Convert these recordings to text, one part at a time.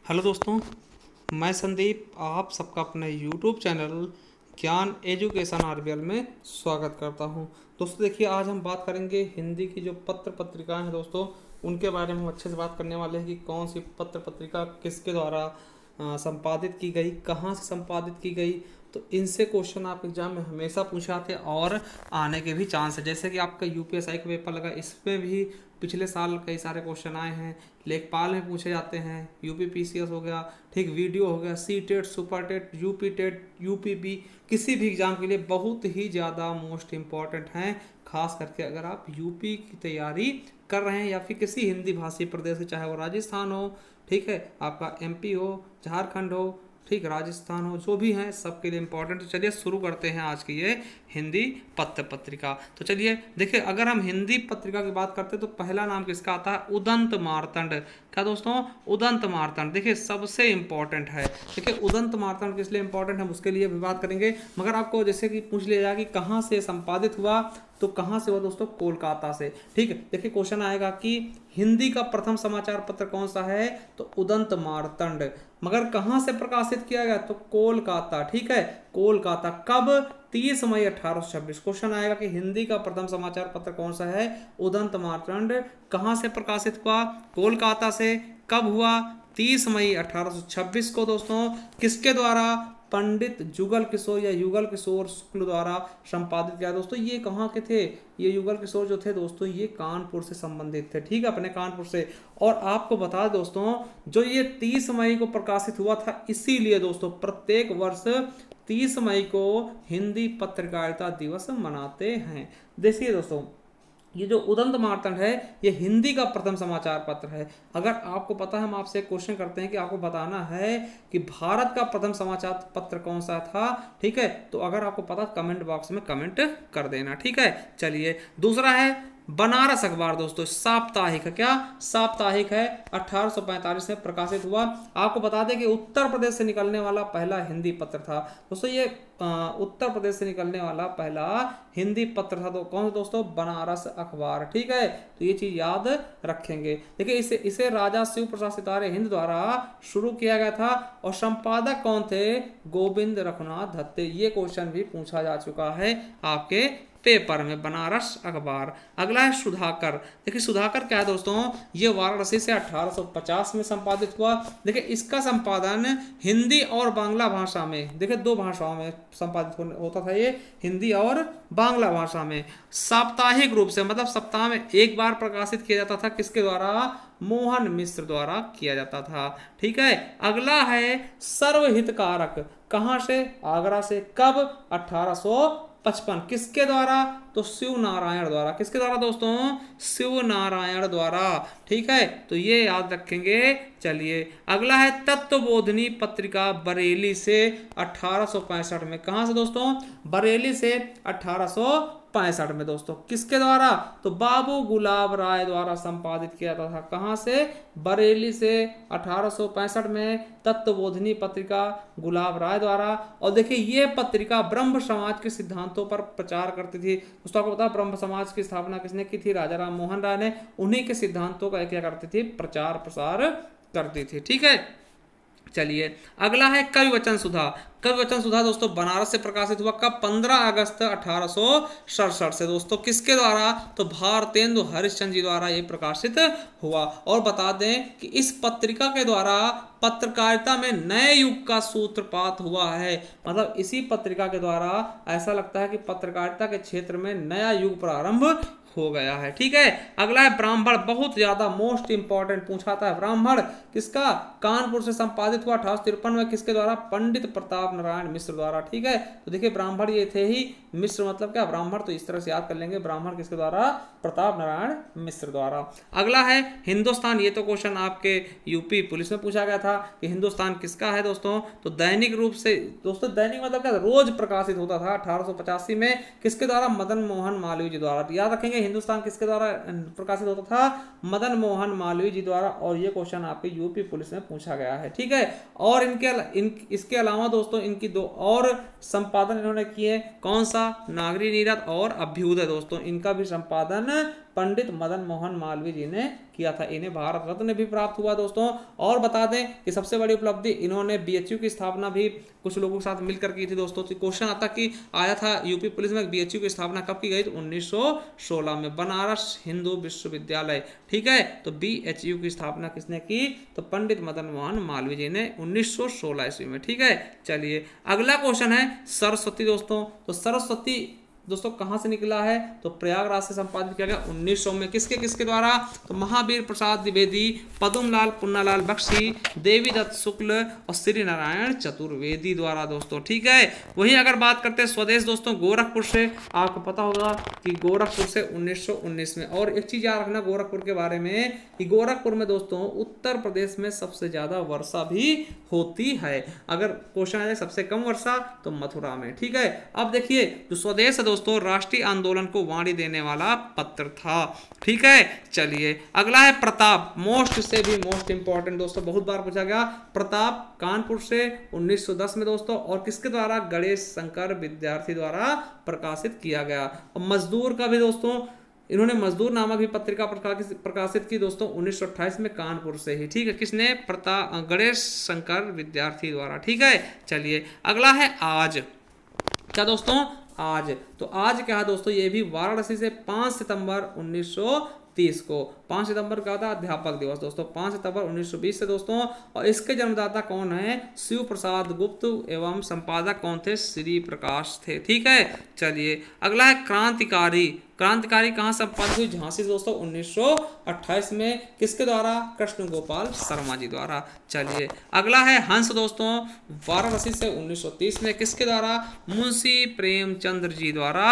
Hello दोस्तों, मैं संदीप आप सबका अपने यूट्यूब चैनल ज्ञान एजुकेशन आरबीएल में स्वागत करता हूं। दोस्तों देखिए, आज हम बात करेंगे हिंदी की जो पत्र पत्रिकाएं हैं दोस्तों, उनके बारे में हम अच्छे से बात करने वाले हैं कि कौन सी पत्र पत्रिका किसके द्वारा संपादित की गई, कहाँ से संपादित की गई। तो इनसे क्वेश्चन आप एग्जाम में हमेशा पूछे आते हैं और आने के भी चांस है। जैसे कि आपका यूपीएसआई का पेपर लगा, इसमें भी पिछले साल कई सारे क्वेश्चन आए हैं। लेखपाल में पूछे जाते हैं, यूपी पीसीएस हो गया, ठीक, वीडियो हो गया, C TET, super TET, UP TET, UPP, किसी भी एग्जाम के लिए बहुत ही ज़्यादा मोस्ट इम्पॉर्टेंट हैं। खास करके अगर आप यूपी की तैयारी कर रहे हैं या फिर किसी हिंदी भाषी प्रदेश से, चाहे वो राजस्थान हो, ठीक है, आपका एमपी हो, झारखंड हो, ठीक, राजस्थान हो, जो भी हैं सबके लिए इम्पोर्टेंट। तो चलिए शुरू करते हैं आज की ये हिंदी पत्र पत्रिका। तो चलिए देखिए, अगर हम हिंदी पत्रिका की बात करते हैं तो पहला नाम किसका आता है? उदंत मार्तंड। क्या दोस्तों? उदंत मार्तंड। देखिए सबसे इम्पोर्टेंट है। देखिए उदंत मार्तंड किस लिए इम्पोर्टेंट है, उसके लिए भी बात करेंगे। मगर आपको जैसे कि पूछ लिया जाए कि कहाँ से संपादित हुआ, तो कहाँ से हुआ दोस्तों? कोलकाता से। ठीक है, देखिए क्वेश्चन आएगा कि हिंदी का प्रथम समाचार पत्र कौन सा है? तो उदंत मार्तंड। मगर कहाँ से प्रकाशित किया गया? तो कोलकाता। ठीक है, कोलकाता। कब? 30 मई 1826। क्वेश्चन आएगा कि हिंदी का प्रथम समाचार पत्र कौन सा है? उदंत मार्तंड। कहाँ से प्रकाशित हुआ? कोलकाता से। कब हुआ? 30 मई 1826 को दोस्तों। किसके द्वारा? पंडित जुगल किशोर या युगल किशोर शुक्ल द्वारा संपादित किया। दोस्तों ये कहाँ के थे? ये युगल किशोर जो थे दोस्तों, ये कानपुर से संबंधित थे। ठीक है, अपने कानपुर से। और आपको बता दोस्तों, जो ये 30 मई को प्रकाशित हुआ था, इसीलिए दोस्तों प्रत्येक वर्ष 30 मई को हिंदी पत्रकारिता दिवस मनाते हैं। देखिए दोस्तों, ये जो उदंत मार्तंड है, ये हिंदी का प्रथम समाचार पत्र है। अगर आपको पता है, हम आपसे क्वेश्चन करते हैं कि आपको बताना है कि भारत का प्रथम समाचार पत्र कौन सा था। ठीक है, तो अगर आपको पता, कमेंट बॉक्स में कमेंट कर देना। ठीक है, चलिए दूसरा है बनारस अखबार। दोस्तों साप्ताहिक है। क्या? साप्ताहिक है, 1845 में प्रकाशित हुआ। आपको बता दें कि उत्तर प्रदेश से निकलने वाला पहला हिंदी पत्र था दोस्तों। ये उत्तर प्रदेश से निकलने वाला पहला हिंदी पत्र था। तो कौन दोस्तों? बनारस अखबार। ठीक है, तो ये चीज याद रखेंगे। देखिए इसे राजा शिव प्रसाद सितारे हिंद द्वारा शुरू किया गया था। और संपादक कौन थे? गोविंद रघुनाथ दत्ते। ये क्वेश्चन भी पूछा जा चुका है आपके पेपर में। बनारस अखबार। अगला है सुधाकर। देखिए सुधाकर क्या है दोस्तों? ये वाराणसी से 1850 में संपादित हुआ। देखिए इसका संपादन हिंदी और बांग्ला भाषा में, देखिए दो भाषाओं में संपादित होता था ये, हिंदी और बांग्ला भाषा में। साप्ताहिक रूप से, मतलब सप्ताह में एक बार प्रकाशित किया जाता था। किसके द्वारा? मोहन मिश्र द्वारा किया जाता था। ठीक है, अगला है सर्वहितकारक। कहां से? आगरा से। कब? 1855। किसके द्वारा? तो शिव नारायण द्वारा। किसके द्वारा दोस्तों? शिव नारायण द्वारा। ठीक है, तो ये याद रखेंगे। चलिए अगला है तत्वबोधिनी पत्रिका, बरेली से 1865 में। कहां से दोस्तों? बरेली से 1865 में दोस्तों। किसके द्वारा? तो बाबू गुलाब राय द्वारा संपादित किया जाता था। कहां से? बरेली से 1865 में तत्वबोधिनी पत्रिका, गुलाब राय द्वारा। और देखिए ये पत्रिका ब्रह्म समाज के सिद्धांतों पर प्रचार करती थी दोस्तों। आपको पता है ब्रह्म समाज की स्थापना किसने की थी? राजा राम मोहन राय ने। उन्हीं के सिद्धांतों का क्या करती थी? प्रचार प्रसार करती थी। ठीक है, चलिए अगला है कवि वचन सुधा। कवि वचन सुधा दोस्तों बनारस से प्रकाशित हुआ। कब? 15 अगस्त 1867 से दोस्तों। किसके द्वारा? तो भारतेंदु हरिश्चंद्र जी द्वारा ये प्रकाशित हुआ। और बता दें कि इस पत्रिका के द्वारा पत्रकारिता में नए युग का सूत्रपात हुआ है। मतलब इसी पत्रिका के द्वारा ऐसा लगता है कि पत्रकारिता के क्षेत्र में नया युग प्रारंभ हो गया है। ठीक है, अगला है ब्राह्मण। बहुत ज्यादा मोस्ट इंपॉर्टेंट पूछा था ब्राह्मण। किसका? कानपुर से संपादित हुआ 1853 में। किसके द्वारा? पंडित प्रताप नारायण मिश्र द्वारा। ठीक है, तो देखिए ब्राह्मण ये थे ही, मिश्र मतलब क्या? ब्राह्मण। तो इस तरह से याद कर लेंगे। ब्राह्मण किसके द्वारा? प्रताप नारायण मिश्र द्वारा। अगला है हिंदुस्तान। ये तो क्वेश्चन आपके यूपी पुलिस में पूछा गया था कि हिंदुस्तान किसका है दोस्तों। तो दैनिक रूप से दोस्तों, दैनिक मतलब क्या? रोज प्रकाशित होता था 1885 में। किसके द्वारा? मदन मोहन मालवीय जी द्वारा। याद रखेंगे हिंदुस्तान किसके द्वारा प्रकाशित होता था? मदन मोहन मालवीय जी द्वारा। और ये क्वेश्चन आपके यूपी पुलिस में पूछा गया है। ठीक है, और इसके अलावा दोस्तों इनकी दो और संपादन इन्होंने किए। कौन सा? नागरी नीरद और अभ्युदय दोस्तों, इनका भी संपादन पंडित मदन मोहन मालवीय जी ने किया था। इन्हें भारत रत्न भी प्राप्त हुआ दोस्तों। और बता दें कि सबसे बड़ी उपलब्धि इन्होंने बीएचयू की स्थापना भी कुछ लोगों के साथ मिलकर की थी दोस्तों। तो क्वेश्चन आता कि आया था यूपी पुलिस में बीएचयू की स्थापना कब की गई, तो 1916 में, बनारस हिंदू विश्वविद्यालय, ठीक है। तो बीएचयू की स्थापना किसने की, तो पंडित मदन मोहन मालवीय जी ने 1916 ईस्वी में, ठीक है। चलिए अगला क्वेश्चन है सरस्वती दोस्तों। तो सरस्वती दोस्तों कहां से निकला है, तो प्रयागराज से संपादित किया गया 1900 में। किसके किसके द्वारा, तो महावीर प्रसाद द्विवेदी, पद्मलाल पुन्नालाल बख्शी, देवी दत्त शुक्ल और श्री नारायण चतुर्वेदी द्वारा दोस्तों, ठीक है। वहीं अगर बात करते हैं स्वदेश दोस्तों, गोरखपुर से, आपको पता होगा कि गोरखपुर से 1919 में। और एक चीज याद रखना गोरखपुर के बारे में कि गोरखपुर में दोस्तों उत्तर प्रदेश में सबसे ज्यादा वर्षा भी होती है। अगर क्वेश्चन आ जाए सबसे कम वर्षा, तो मथुरा में, ठीक है। अब देखिए जो स्वदेश दोस्तों राष्ट्रीय आंदोलन को वाणी देने वाला पत्र था, ठीक है। चलिए अगला है प्रताप, मोस्ट से भी मोस्ट इंपॉर्टेंट दोस्तों, बहुत बार पूछा गया। प्रताप कानपुर से 1910 में दोस्तों, और किसके द्वारा, गणेश शंकर विद्यार्थी द्वारा प्रकाशित किया गया। और मजदूर का भी दोस्तों इन्होंने मजदूर नामक भी पत्रिका प्रकाशित की दोस्तों 1928 में कानपुर से ही, ठीक है। किसने, गणेश शंकर विद्यार्थी द्वारा, ठीक है। चलिए अगला है आज, क्या दोस्तों, आज। तो आज क्या है दोस्तों, ये भी वाराणसी से 5 सितंबर 1930 को, 5 सितंबर का था अध्यापक दिवस दोस्तों, 5 सितंबर 1920 से दोस्तों। और इसके जन्मदाता कौन है, शिव प्रसाद गुप्त, एवं संपादक कौन थे, श्री प्रकाश थे, ठीक है। चलिए अगला है क्रांतिकारी। क्रांतिकारी कहाँ संपादित हुई, झांसी दोस्तों 1928 में। किसके द्वारा, कृष्ण गोपाल शर्मा जी द्वारा। चलिए अगला है हंस दोस्तों, वाराणसी से 1930 में। किसके द्वारा, मुंशी प्रेमचंद्र जी द्वारा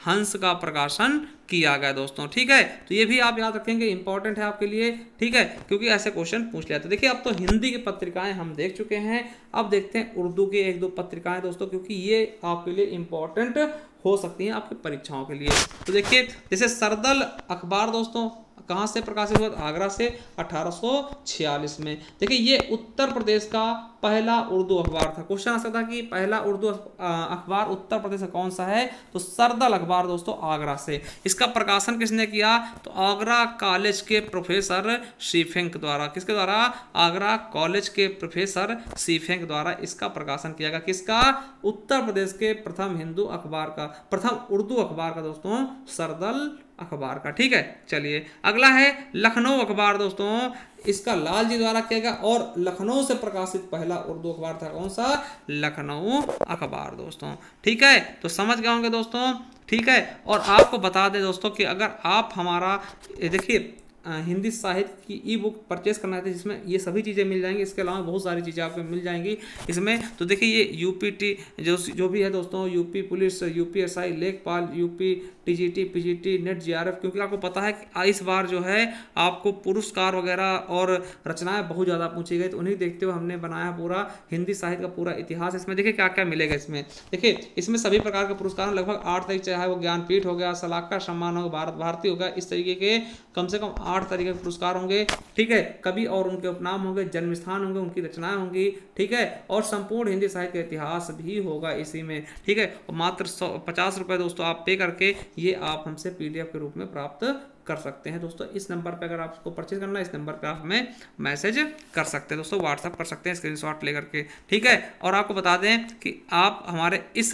हंस का प्रकाशन किया गया दोस्तों, ठीक है। तो ये भी आप याद रखेंगे, इंपॉर्टेंट है आपके लिए, ठीक है, क्योंकि ऐसे क्वेश्चन पूछ लिया। तो देखिए अब तो हिंदी की पत्रिकाएं हम देख चुके हैं, अब देखते हैं उर्दू की 1-2 पत्रिकाएं दोस्तों, क्योंकि ये आपके लिए इंपॉर्टेंट हो सकती हैं आपकी परीक्षाओं के लिए। तो देखिए जैसे सरदल अखबार दोस्तों कहाँ से प्रकाशित हुआ, आगरा से 1846 में। देखिए ये उत्तर प्रदेश का पहला उर्दू अखबार था। क्वेश्चन आ सकता कि पहला उर्दू अखबार उत्तर प्रदेश का कौन सा है, तो सरदल अखबार दोस्तों आगरा से। इसका प्रकाशन किसने किया, तो आगरा कॉलेज के प्रोफेसर शीफेंक द्वारा। किसके द्वारा, आगरा कॉलेज के प्रोफेसर शीफेंक द्वारा इसका प्रकाशन किया गया। किसका, उत्तर प्रदेश के प्रथम हिंदू अखबार का, प्रथम उर्दू अखबार का दोस्तों सरदल अखबार का, ठीक है। चलिए अगला है लखनऊ अखबार दोस्तों, इसका लाल जी द्वारा किया गया और लखनऊ से प्रकाशित पहला उर्दू अखबार था कौन सा, लखनऊ अखबार दोस्तों, ठीक है। तो समझ गए होंगे दोस्तों, ठीक है। और आपको बता दें दोस्तों कि अगर आप हमारा देखिए हिंदी साहित्य की ई बुक परचेस करना है जिसमें ये सभी चीज़ें मिल जाएंगी, इसके अलावा बहुत सारी चीज़ें आपको मिल जाएंगी इसमें। तो देखिए ये यूपीटी जो भी है दोस्तों, यूपी पुलिस, यूपीएसआई, लेखपाल, UP TGT, PGT, net, GRF, क्योंकि आपको पता है कि इस बार जो है आपको पुरस्कार वगैरह और रचनाएं बहुत ज़्यादा पूछी गई, तो उन्हें देखते हुए हमने बनाया पूरा हिंदी साहित्य का पूरा इतिहास। इसमें देखिए क्या क्या मिलेगा इसमें, देखिए इसमें सभी प्रकार के पुरस्कार लगभग 8 तरीके, चाहे वो ज्ञानपीठ हो गया, सलाहकार सम्मान हो गया, भारत भारती हो गया, इस तरीके के कम से कम 8 तरीके के पुरस्कार होंगे, ठीक है। कवि और उनके उपनाम होंगे, जन्म स्थान होंगे, उनकी रचनाएं होंगी, ठीक है। और संपूर्ण हिंदी साहित्य का इतिहास भी होगा इसी में, ठीक है। और मात्र 50 रुपये दोस्तों आप पे करके ये आप हमसे पीडीएफ के रूप में प्राप्त कर सकते हैं दोस्तों। इस नंबर पे अगर आपको परचेज करना है, इस नंबर पे आप हमें मैसेज कर सकते हैं दोस्तों, व्हाट्सअप कर सकते हैं स्क्रीनशॉट लेकर के, ठीक है। और आपको बता दें कि आप हमारे इस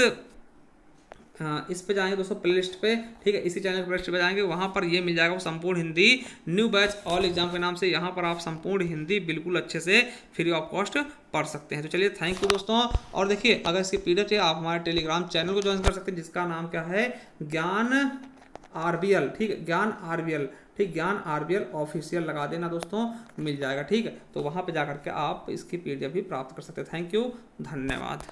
पे जाएंगे दोस्तों प्लेलिस्ट पे, ठीक है, इसी चैनल प्लेलिस्ट पे जाएंगे, वहाँ पर ये मिल जाएगा वो संपूर्ण Hindi new batch all exam के नाम से। यहाँ पर आप संपूर्ण हिंदी बिल्कुल अच्छे से फ्री ऑफ कॉस्ट पढ़ सकते हैं। तो चलिए थैंक यू दोस्तों। और देखिए अगर इसकी पीडीएफ चाहिए आप हमारे टेलीग्राम चैनल को ज्वाइन कर सकते हैं, जिसका नाम क्या है, ज्ञान आरबीएल, ठीक है, ज्ञान आरबीएल, ठीक, ज्ञान आरबीएल ऑफिशियल लगा देना दोस्तों, मिल जाएगा, ठीक है। तो वहाँ पे जाकर के आप इसकी पीडीएफ भी प्राप्त कर सकते हैं। थैंक यू, धन्यवाद।